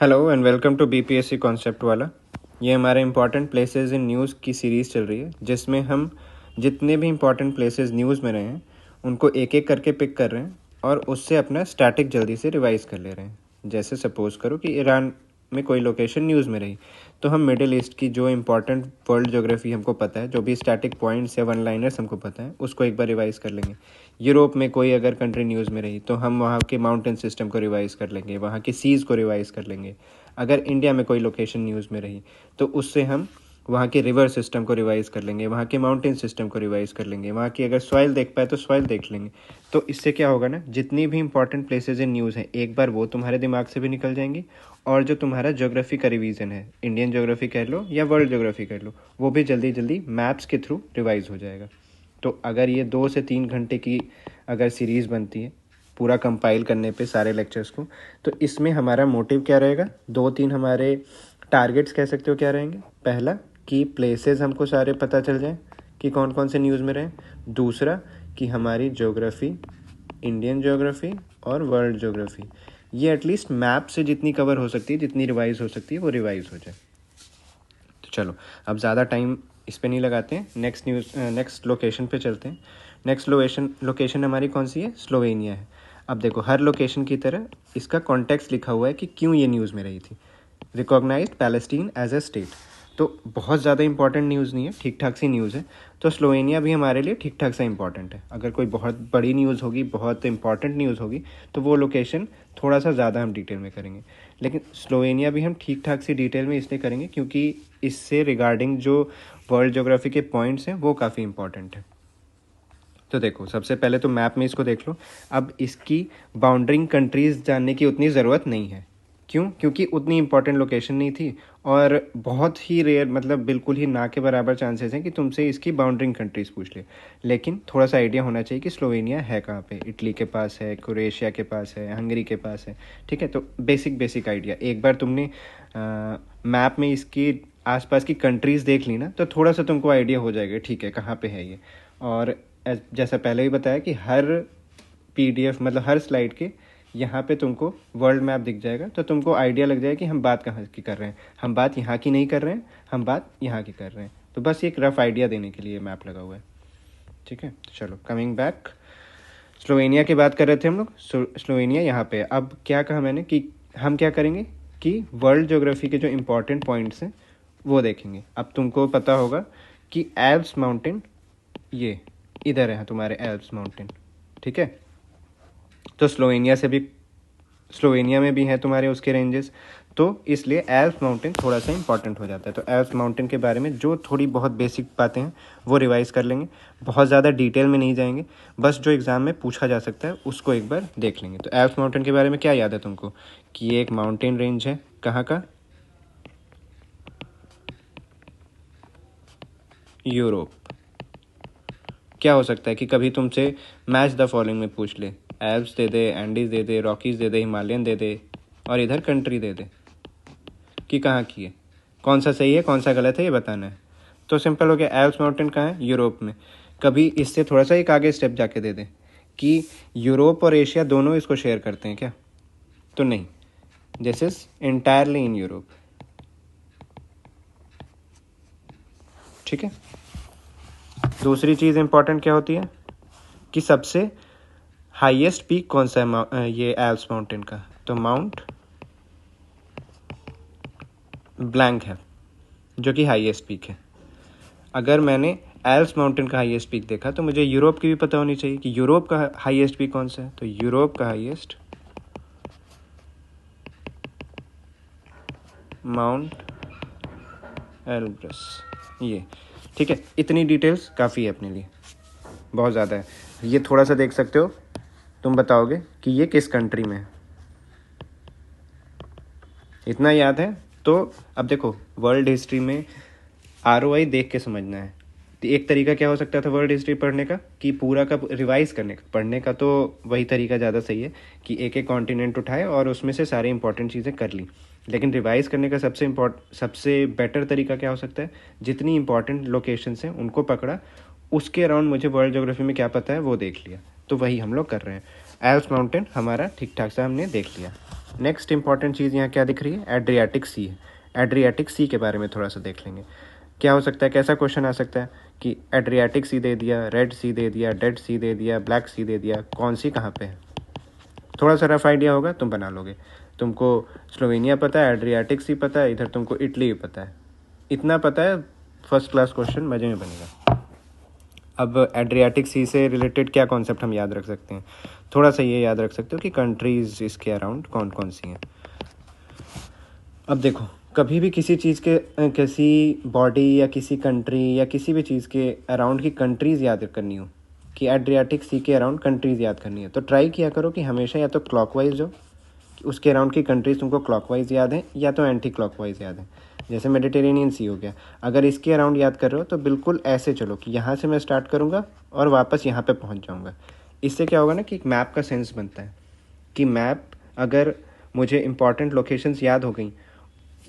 Hello and welcome to BPSC concept वाला। ये हमारे इंपॉर्टेंट प्लेसेस इन न्यूज़ की सीरीज़ चल रही है, जिसमें हम जितने भी इंपॉर्टेंट प्लेसेस न्यूज़ में रहे हैं उनको एक एक करके पिक कर रहे हैं और उससे अपना स्टैटिक जल्दी से रिवाइज़ कर ले रहे हैं। जैसे सपोज़ करो कि ईरान में कोई लोकेशन न्यूज़ में रही, तो हम मिडिल ईस्ट की जो इंपॉर्टेंट वर्ल्ड ज्योग्राफी हमको पता है, जो भी स्टैटिक पॉइंट्स या वन लाइनर्स हमको पता है, उसको एक बार रिवाइज़ कर लेंगे। यूरोप में कोई अगर कंट्री न्यूज़ में रही तो हम वहाँ के माउंटेन सिस्टम को रिवाइज़ कर लेंगे, वहाँ के सीज़ को रिवाइज़ कर लेंगे। अगर इंडिया में कोई लोकेशन न्यूज़ में रही तो उससे हम वहाँ के रिवर सिस्टम को रिवाइज़ कर लेंगे, वहाँ के माउंटेन सिस्टम को रिवाइज़ कर लेंगे, वहाँ की अगर सॉइल देख पाए तो सॉइल देख लेंगे। तो इससे क्या होगा ना, जितनी भी इंपॉर्टेंट प्लेसेस इन न्यूज़ हैं एक बार वो तुम्हारे दिमाग से भी निकल जाएंगी, और जो तुम्हारा ज्योग्राफी का रिवीजन है, इंडियन ज्योग्राफी कह लो या वर्ल्ड ज्योग्राफी कह लो, वो भी जल्दी जल्दी मैप्स के थ्रू रिवाइज हो जाएगा। तो अगर ये 2 से 3 घंटे की अगर सीरीज़ बनती है पूरा कंपाइल करने पे सारे लेक्चर्स को, तो इसमें हमारा मोटिव क्या रहेगा, 2-3 हमारे टारगेट्स कह सकते हो क्या रहेंगे। पहला कि प्लेसेस हमको सारे पता चल जाएं कि कौन कौन से न्यूज़ में रहें। दूसरा कि हमारी ज्योग्राफी, इंडियन ज्योग्राफी और वर्ल्ड ज्योग्राफी, ये एटलीस्ट मैप से जितनी कवर हो सकती है, जितनी रिवाइज हो सकती है, वो रिवाइज हो जाए। तो चलो अब ज़्यादा टाइम इस पर नहीं लगाते हैं, नेक्स्ट लोकेशन पे चलते हैं। नेक्स्ट लोकेशन हमारी कौन सी है, स्लोवेनिया है। अब देखो, हर लोकेशन की तरह इसका कॉन्टेक्स्ट लिखा हुआ है कि क्यों ये न्यूज़ में रही थी। Recognised Palestine as a state, तो बहुत ज़्यादा इंपॉर्टेंट न्यूज़ नहीं है, ठीक ठाक सी न्यूज़ है। तो स्लोवेनिया भी हमारे लिए ठीक ठाक सा इंपॉर्टेंट है। अगर कोई बहुत बड़ी न्यूज़ होगी, बहुत इंपॉर्टेंट न्यूज़ होगी, तो वो लोकेशन थोड़ा सा ज़्यादा हम डिटेल में करेंगे। लेकिन स्लोवेनिया भी हम ठीक ठाक सी डिटेल में इसलिए करेंगे क्योंकि इससे रिगार्डिंग जो वर्ल्ड ज्योग्राफी के पॉइंट्स हैं वो काफ़ी इंपॉर्टेंट है। तो देखो, सबसे पहले तो मैप में इसको देख लो। अब इसकी बाउंड्रिंग कंट्रीज़ जानने की उतनी ज़रूरत नहीं है। क्यों? क्योंकि उतनी इंपॉर्टेंट लोकेशन नहीं थी, और बहुत ही रेयर, मतलब बिल्कुल ही ना के बराबर चांसेस हैं कि तुमसे इसकी बाउंड्रिंग कंट्रीज़ पूछ ले। लेकिन थोड़ा सा आइडिया होना चाहिए कि स्लोवेनिया है कहाँ पे। इटली के पास है, क्रोएशिया के पास है, हंगरी के पास है। ठीक है, तो बेसिक आइडिया एक बार तुमने मैप में इसकी आसपास की कंट्रीज़ देख ली ना, तो थोड़ा सा तुमको आइडिया हो जाएगा ठीक है कहाँ पे है ये। और जैसा पहले भी बताया कि हर पीडीएफ, मतलब हर स्लाइड के यहाँ पे तुमको वर्ल्ड मैप दिख जाएगा, तो तुमको आइडिया लग जाएगा कि हम बात कहाँ की कर रहे हैं। हम बात यहाँ की नहीं कर रहे हैं, हम बात यहाँ की कर रहे हैं। तो बस एक रफ आइडिया देने के लिए मैप लगा हुआ है। ठीक है, चलो कमिंग बैक, स्लोवेनिया की बात कर रहे थे हम लोग। स्लोवेनिया यहाँ पे। अब क्या कहा मैंने कि हम क्या करेंगे कि वर्ल्ड ज्योग्राफी के जो इंपॉर्टेंट पॉइंट्स हैं वो देखेंगे। अब तुमको पता होगा कि एल्प्स माउंटेन ये इधर है तुम्हारे, एल्प्स माउंटेन। ठीक है, तो स्लोवेनिया में भी है तुम्हारे उसके रेंजेस, तो इसलिए एल्प्स माउंटेन थोड़ा सा इंपॉर्टेंट हो जाता है। तो एल्प्स माउंटेन के बारे में जो थोड़ी बहुत बेसिक बातें हैं वो रिवाइज कर लेंगे, बहुत ज़्यादा डिटेल में नहीं जाएंगे, बस जो एग्ज़ाम में पूछा जा सकता है उसको एक बार देख लेंगे। तो एल्प्स माउंटेन के बारे में क्या याद है तुमको कि ये एक माउंटेन रेंज है, कहाँ का, यूरोप। क्या हो सकता है कि कभी तुमसे मैच द फॉलोइंग में पूछ ले, एल्प्स दे दे, एंडीज दे दे, रॉकीज दे दे, हिमालयन दे दे, और इधर कंट्री दे दे कि कहाँ की है, कौन सा सही है कौन सा गलत है ये बताना है। तो सिंपल हो गया, एल्प्स माउंटेन कहाँ है, यूरोप में। कभी इससे थोड़ा सा एक आगे स्टेप जाके दे दे कि यूरोप और एशिया दोनों इसको शेयर करते हैं क्या, तो नहीं, this is entirely in Europe. ठीक है, दूसरी चीज़ इंपॉर्टेंट क्या होती है कि सबसे हाईएस्ट पीक कौन सा है ये एल्प्स माउंटेन का, तो माउंट ब्लैंक है जो कि हाईएस्ट पीक है। अगर मैंने एल्प्स माउंटेन का हाईएस्ट पीक देखा तो मुझे यूरोप की भी पता होनी चाहिए कि यूरोप का हाईएस्ट पीक कौन सा है। तो यूरोप का हाईएस्ट माउंट एल्ब्रस, ये। ठीक है, इतनी डिटेल्स काफ़ी है अपने लिए, बहुत ज़्यादा है। ये थोड़ा सा देख सकते हो, तुम बताओगे कि ये किस कंट्री में है, इतना याद है। तो अब देखो, वर्ल्ड हिस्ट्री में ROI देख के समझना है। तो एक तरीका क्या हो सकता था वर्ल्ड हिस्ट्री पढ़ने का कि पूरा का रिवाइज करने का, पढ़ने का तो वही तरीका ज़्यादा सही है कि एक एक कॉन्टिनेंट उठाए और उसमें से सारी इंपॉर्टेंट चीज़ें कर ली। लेकिन रिवाइज करने का सबसे बेटर तरीका क्या हो सकता है, जितनी इंपॉर्टेंट लोकेशंस हैं उनको पकड़ा, उसके अराउंड मुझे वर्ल्ड ज्योग्राफी में क्या पता है वो देख लिया। तो वही हम लोग कर रहे हैं। एल्प्स माउंटेन हमारा ठीक ठाक से हमने देख लिया। नेक्स्ट इंपॉर्टेंट चीज़ यहाँ क्या दिख रही है, एड्रियाटिक सी है। एड्रियाटिक सी के बारे में थोड़ा सा देख लेंगे। क्या हो सकता है, कैसा क्वेश्चन आ सकता है कि एड्रियाटिक सी दे दिया, रेड सी दे दिया, डेड सी दे दिया, ब्लैक सी दे दिया, कौन सी कहाँ पे है। थोड़ा सा रफ आइडिया होगा, तुम बना लोगे। तुमको स्लोवेनिया पता है, एड्रियाटिक सी पता है, इधर तुमको इटली भी पता है, इतना पता है, फर्स्ट क्लास क्वेश्चन मज़े में बनेगा। अब एड्रियाटिक सी से रिलेटेड क्या कॉन्सेप्ट हम याद रख सकते हैं, थोड़ा सा ये याद रख सकते हो कि कंट्रीज़ इसके अराउंड कौन कौन सी हैं। अब देखो, कभी भी किसी चीज़ के किसी बॉडी या किसी कंट्री या किसी भी चीज़ के अराउंड की कंट्रीज़ याद करनी हो, कि एड्रियाटिक सी के अराउंड कंट्रीज़ याद करनी है, तो ट्राई किया करो कि हमेशा या तो क्लॉकवाइज हो, उसके अराउंड की कंट्रीज़ तुमको क्लॉकवाइज याद है, या तो एंटी क्लॉकवाइज याद है। जैसे मेडिटेरेनियन सी हो गया, अगर इसके अराउंड याद कर रहे हो तो बिल्कुल ऐसे चलो कि यहाँ से मैं स्टार्ट करूँगा और वापस यहाँ पे पहुँच जाऊँगा। इससे क्या होगा ना कि एक मैप का सेंस बनता है, कि मैप, अगर मुझे इंपॉर्टेंट लोकेशंस याद हो गई,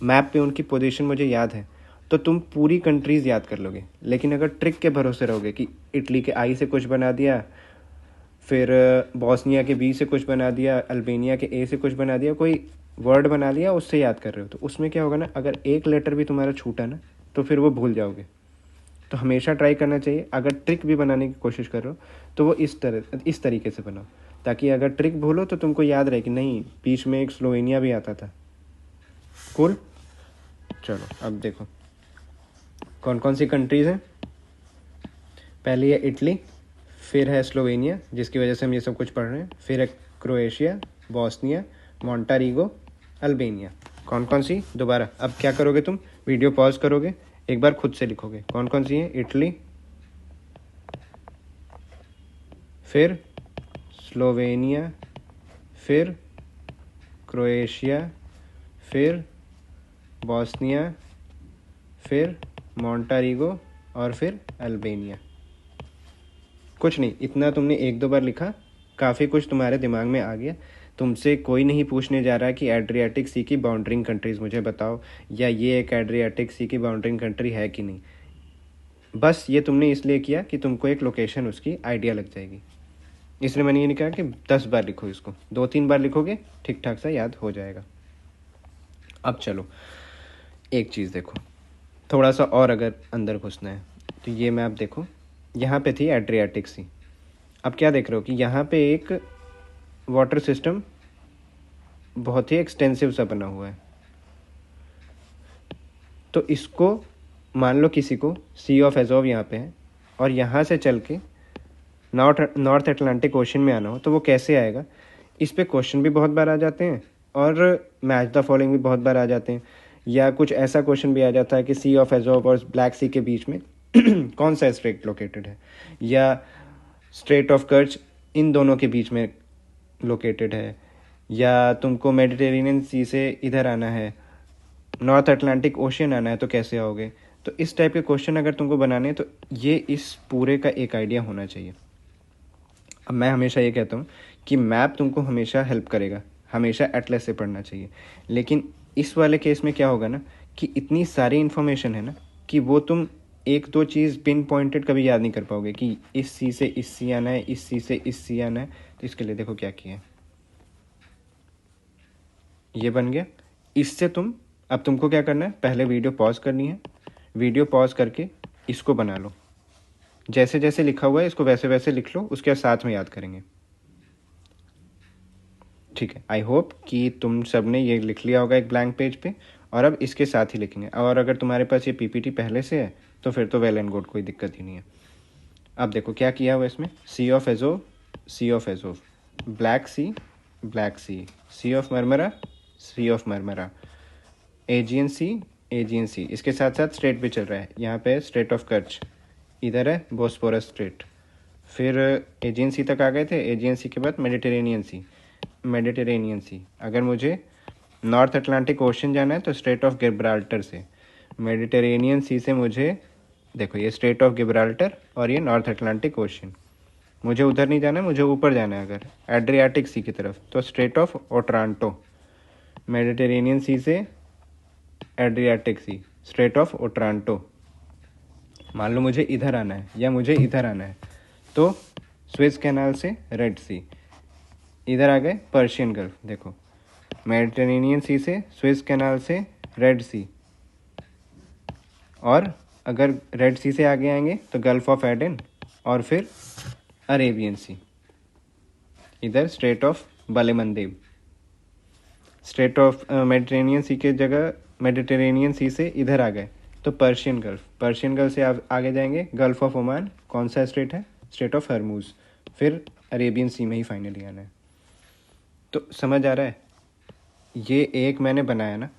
मैप पे उनकी पोजीशन मुझे याद है, तो तुम पूरी कंट्रीज़ याद कर लोगे। लेकिन अगर ट्रिक के भरोसे रहोगे कि इटली के आई से कुछ बना दिया, फिर बॉस्निया के बी से कुछ बना दिया, अल्बानिया के ए से कुछ बना दिया, कोई वर्ड बना लिया, उससे याद कर रहे हो, तो उसमें क्या होगा ना, अगर एक लेटर भी तुम्हारा छूटा ना तो फिर वो भूल जाओगे। तो हमेशा ट्राई करना चाहिए, अगर ट्रिक भी बनाने की कोशिश कर रहे हो तो वो इस तरीके से बनाओ, ताकि अगर ट्रिक भूलो तो तुमको याद रहे कि नहीं, बीच में एक स्लोवेनिया भी आता था। कूल। चलो अब देखो कौन कौन सी कंट्रीज़ हैं। पहली है इटली, फिर है स्लोवेनिया जिसकी वजह से हम ये सब कुछ पढ़ रहे हैं, फिर है क्रोएशिया, बॉस्निया, मोंटारीगो, अल्बानिया। कौन कौन सी, दोबारा अब क्या करोगे तुम, वीडियो पॉज करोगे, एक बार खुद से लिखोगे कौन कौन सी है। इटली, फिर स्लोवेनिया, फिर क्रोएशिया, फिर बॉस्निया, फिर मोंटारीगो और फिर अल्बानिया। कुछ नहीं, इतना तुमने एक दो बार लिखा, काफ़ी कुछ तुम्हारे दिमाग में आ गया। तुमसे कोई नहीं पूछने जा रहा है कि एड्रियाटिक सी की बाउंड्रिंग कंट्रीज़ मुझे बताओ, या ये एक एड्रियाटिक सी की बाउंड्रिंग कंट्री है कि नहीं। बस ये तुमने इसलिए किया कि तुमको एक लोकेशन उसकी आइडिया लग जाएगी, इसलिए मैंने ये नहीं कहा कि 10 बार लिखो, इसको 2-3 बार लिखोगे ठीक ठाक सा याद हो जाएगा। अब चलो एक चीज़ देखो, थोड़ा सा और अगर अंदर घुसना है तो ये मैप देखो, यहाँ पे थी एड्रियाटिक सी। अब क्या देख रहे हो कि यहाँ पे एक वाटर सिस्टम बहुत ही एक्सटेंसिव सा बना हुआ है। तो इसको मान लो किसी को सी ऑफ एजोव यहाँ पे है, और यहाँ से चल के नॉर्थ अटलांटिक ओशन में आना हो तो वो कैसे आएगा। इस पे क्वेश्चन भी बहुत बार आ जाते हैं और मैच द फॉलोइंग भी बहुत बार आ जाते हैं, या कुछ ऐसा क्वेश्चन भी आ जाता है कि सी ऑफ एजोव और ब्लैक सी के बीच में कौन सा स्ट्रेट लोकेटेड है, या स्ट्रेट ऑफ कर्च इन दोनों के बीच में लोकेटेड है, या तुमको मेडिटेरेनियन सी से इधर आना है, नॉर्थ अटलांटिक ओशियन आना है, तो कैसे आओगे। तो इस टाइप के क्वेश्चन अगर तुमको बनाने हैं तो ये इस पूरे का एक आइडिया होना चाहिए। अब मैं हमेशा ये कहता हूँ कि मैप तुमको हमेशा हेल्प करेगा, हमेशा एटलस से पढ़ना चाहिए। लेकिन इस वाले केस में क्या होगा ना कि इतनी सारी इन्फॉर्मेशन है ना कि वो तुम एक दो चीज़ पिन पॉइंटेड कभी याद नहीं कर पाओगे कि इस सी से इस सी आना है, इस सी से इस सी आना है। तो इसके लिए देखो क्या किया है, ये बन गया। इससे तुम, अब तुमको क्या करना है, पहले वीडियो पॉज करनी है, वीडियो पॉज करके इसको बना लो, जैसे जैसे लिखा हुआ है इसको वैसे वैसे लिख लो, उसके साथ में याद करेंगे। ठीक है, आई होप कि तुम सब ने ये लिख लिया होगा एक ब्लैंक पेज पे, और अब इसके साथ ही लिखेंगे। और अगर तुम्हारे पास ये पीपीटी पहले से है तो फिर तो वेल एंड गुड, कोई दिक्कत ही नहीं है। अब देखो क्या किया हुआ इसमें, Sea of Azov, Sea of Azov, Black Sea, Black Sea, Sea of Marmara, Sea of Marmara, Aegean Sea, Aegean Sea, इसके साथ साथ स्ट्रेट भी चल रहा है। यहाँ पे स्ट्रेट ऑफ कर्च, इधर है बोस्पोरस स्ट्रेट, फिर एजियन सी तक आ गए थे, एजियन सी के बाद मेडिटेरेनियन सी, मेडिटेरेनियन सी। अगर मुझे नॉर्थ अटलांटिक ओशन जाना है तो स्ट्रेट ऑफ गिब्राल्टर से, मेडिटेरेनियन सी से मुझे, देखो ये स्ट्रेट ऑफ गिब्राल्टर और ये नॉर्थ अटलांटिक ओशन, मुझे उधर नहीं जाना है, मुझे ऊपर जाना है अगर एड्रियाटिक सी की तरफ, तो स्ट्रेट ऑफ ओट्रांटो, मेडिटेरेनियन सी से Adriatic sea, strait of Otranto. मान लो मुझे इधर आना है या मुझे इधर आना है तो स्विस कैनाल से रेड सी, इधर आ गए पर्शियन गल्फ, देखो मेडिटेरेनियन सी से, स्विस कैनाल से रेड सी, और अगर रेड सी से आगे आएंगे तो गल्फ ऑफ एडन और फिर अरेबियन सी, इधर Strait of Bab el Mandeb. Strait of Mediterranean Sea के जगह मेडिटेरेनियन सी से इधर आ गए तो पर्शियन गल्फ, पर्शियन गल्फ से आगे जाएंगे गल्फ ऑफ ओमान, कौन सा स्ट्रेट है, स्ट्रेट ऑफ हरमूज, फिर अरेबियन सी में ही फाइनली आना है। तो समझ आ रहा है, ये एक मैंने बनाया ना,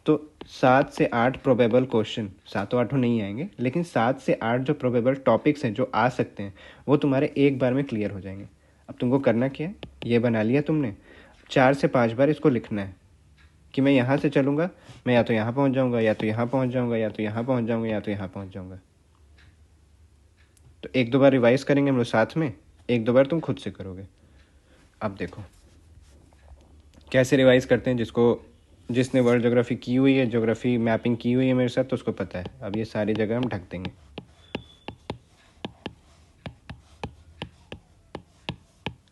तो 7 से 8 प्रोबेबल क्वेश्चन, 7-8 नहीं आएंगे, लेकिन 7 से 8 जो प्रोबेबल टॉपिक्स हैं जो आ सकते हैं वो तुम्हारे एक बार में क्लियर हो जाएंगे। अब तुमको करना क्या है, ये बना लिया तुमने, 4 से 5 बार इसको लिखना है कि मैं यहाँ से चलूँगा, मैं या तो यहाँ पहुँच जाऊँगा, या तो यहाँ पहुँच जाऊँगा, या तो यहाँ पहुँच जाऊँगा, या तो यहाँ पहुँच जाऊँगा। तो 1-2 बार रिवाइज करेंगे हम लोग साथ में, 1-2 बार तुम खुद से करोगे। अब देखो कैसे रिवाइज करते हैं, जिसने वर्ल्ड ज्योग्राफी की हुई है, ज्योग्राफी मैपिंग की हुई है मेरे साथ, तो उसको पता है। अब ये सारी जगह हम ढक देंगे।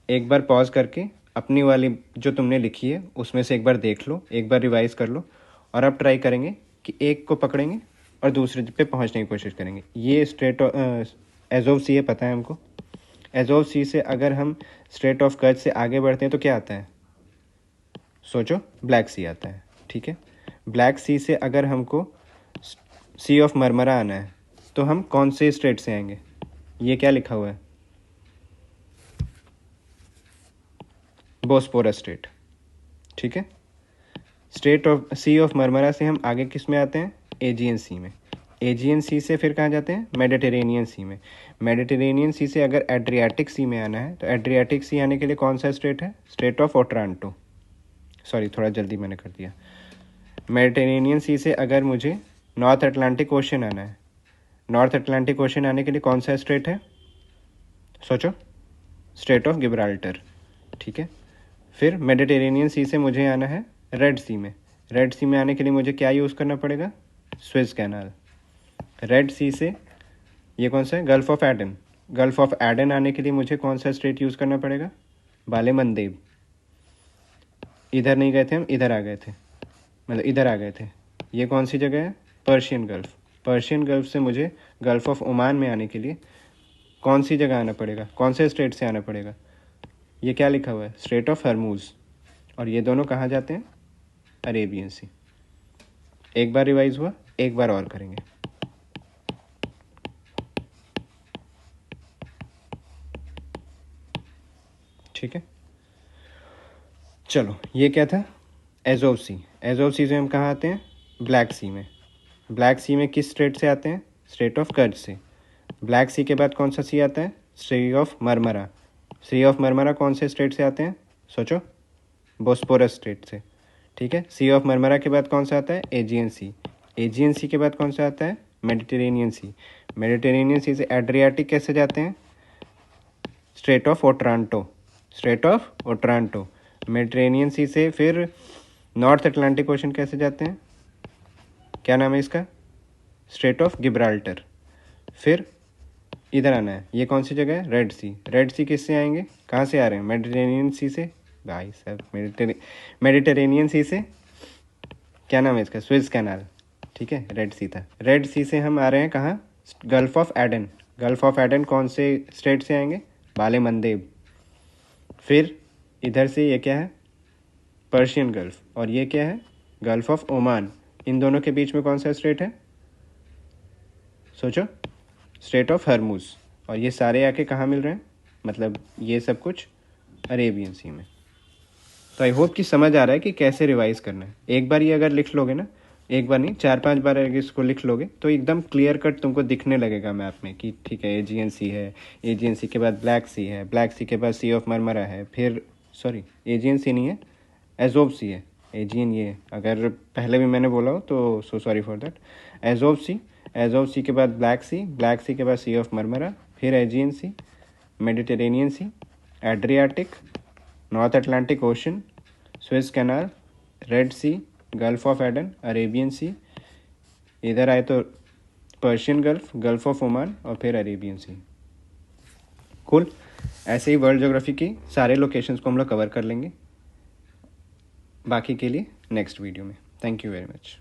एक बार पॉज करके अपनी वाली जो तुमने लिखी है उसमें से एक बार देख लो, एक बार रिवाइज कर लो, और अब ट्राई करेंगे कि एक को पकड़ेंगे और दूसरे पे पहुंचने की कोशिश करेंगे। ये स्ट्रेट एज ऑफ सी है, पता है हमको। एज ऑफ सी से अगर हम स्ट्रेट ऑफ कच से आगे बढ़ते हैं तो क्या आता है, सोचो, ब्लैक सी आता है। ठीक है, ब्लैक सी से अगर हमको सी ऑफ मरमरा आना है तो हम कौन से स्ट्रेट से आएंगे, ये क्या लिखा हुआ है, बोस्पोरस स्ट्रेट। ठीक है, strait of sea of Marmara से हम आगे किस में आते हैं, एजियन सी में। एजियन सी से फिर कहाँ जाते हैं, मेडिटेरेनियन सी में। मेडिटेरेनियन सी से अगर एड्रियाटिक सी में आना है तो एड्रियाटिक सी आने के लिए कौन सा स्ट्रेट है, स्ट्रेट ऑफ ओट्रांटो। सॉरी, थोड़ा जल्दी मैंने कर दिया। मेडिटेरेनियन सी से अगर मुझे नॉर्थ अटलांटिक ओशन आना है, नॉर्थ अटलांटिक ओशन आने के लिए कौन सा स्ट्रेट है, सोचो, स्ट्रेट ऑफ गिब्राल्टर। ठीक है, फिर मेडिटेरेनियन सी से मुझे आना है रेड सी में। रेड सी में आने के लिए मुझे क्या यूज़ करना पड़ेगा, स्विस कैनाल। रेड सी से ये कौन सा है, gulf of Aiden. Gulf of Aiden आने के लिए मुझे कौन सा स्ट्रेट यूज़ करना पड़ेगा, बालेमंदेब। इधर नहीं गए थे हम, इधर आ गए थे, मतलब इधर आ गए थे। ये कौन सी जगह है, पर्शियन गल्फ। पर्शियन गल्फ से मुझे गल्फ ऑफ ओमान में आने के लिए कौन सी जगह आना पड़ेगा, कौन से स्ट्रेट से आना पड़ेगा, ये क्या लिखा हुआ है, स्ट्रेट ऑफ हरमूज। और ये दोनों कहाँ जाते हैं, अरेबियन सी। एक बार रिवाइज हुआ, एक बार और करेंगे। ठीक है, चलो, ये क्या था, एजोव सी। एजोव सी से हम कहाँ आते हैं, ब्लैक सी में। ब्लैक सी में किस स्ट्रेट से आते हैं, स्ट्रेट ऑफ कर्ज से। ब्लैक सी के बाद कौन सा सी आता है, Sea of Marmara. Sea of Marmara कौन से स्टेट से आते हैं, सोचो, बोस्पोरस स्टेट से। ठीक है, सी ऑफ मरमरा के बाद कौन सा आता है, एजियन सी। एजियन सी के बाद कौन सा आता है, मेडिटेरेनियन सी। मेडिटेरेनियन सी से एड्रियाटिक कैसे जाते हैं, Strait of Otranto. Strait of Otranto. Mediterranean सी से फिर नॉर्थ अटलांटिक ओशन कैसे जाते हैं, क्या नाम है इसका, स्ट्रेट ऑफ गिब्राल्टर। फिर इधर आना है, ये कौन सी जगह है, रेड सी। रेड सी किससे आएंगे, कहाँ से आ रहे हैं, मेडिटेरेनियन सी से। भाई साहब, मेडिटेरेनियन सी से क्या नाम है इसका, स्विस कैनाल। ठीक है, रेड सी था। रेड सी से हम आ रहे हैं कहाँ, gulf of Aiden. Gulf of Aiden कौन से स्टेट से आएंगे, बालेमंदेब। फिर इधर से ये क्या है, पर्शियन गल्फ, और ये क्या है, गल्फ ऑफ ओमान। इन दोनों के बीच में कौन सा स्टेट है, सोचो, स्ट्रेट ऑफ हरमूज। और ये सारे आके कहाँ मिल रहे हैं, मतलब ये सब कुछ अरेबियन सी में। तो आई होप कि समझ आ रहा है कि कैसे रिवाइज करना है। एक बार ये अगर लिख लोगे ना, एक बार नहीं, 4-5 बार अगर इसको लिख लोगे तो एकदम क्लियर कट तुमको दिखने लगेगा मैप में कि ठीक है, एजियन सी है, एजियन सी के बाद ब्लैक सी है, ब्लैक सी के बाद सी ऑफ मरमरा है, फिर सॉरी, एजियन सी नहीं है, एजोब सी है। एजियन ये अगर पहले भी मैंने बोला हो तो so sorry for that. Azov Sea, Azov Sea के बाद ब्लैक सी, ब्लैक सी के बाद सी ऑफ मरमरा, फिर Aegean Sea, Mediterranean Sea, Adriatic, North Atlantic Ocean, Swiss Canal, Red Sea, Gulf of Aden, Arabian Sea, इधर आए तो Persian Gulf, Gulf of Oman, और फिर अरेबियन सी। कूल। ऐसे ही world geography की सारे लोकेशंस को हम लोग कवर कर लेंगे, बाकी के लिए नेक्स्ट वीडियो में। Thank you very much.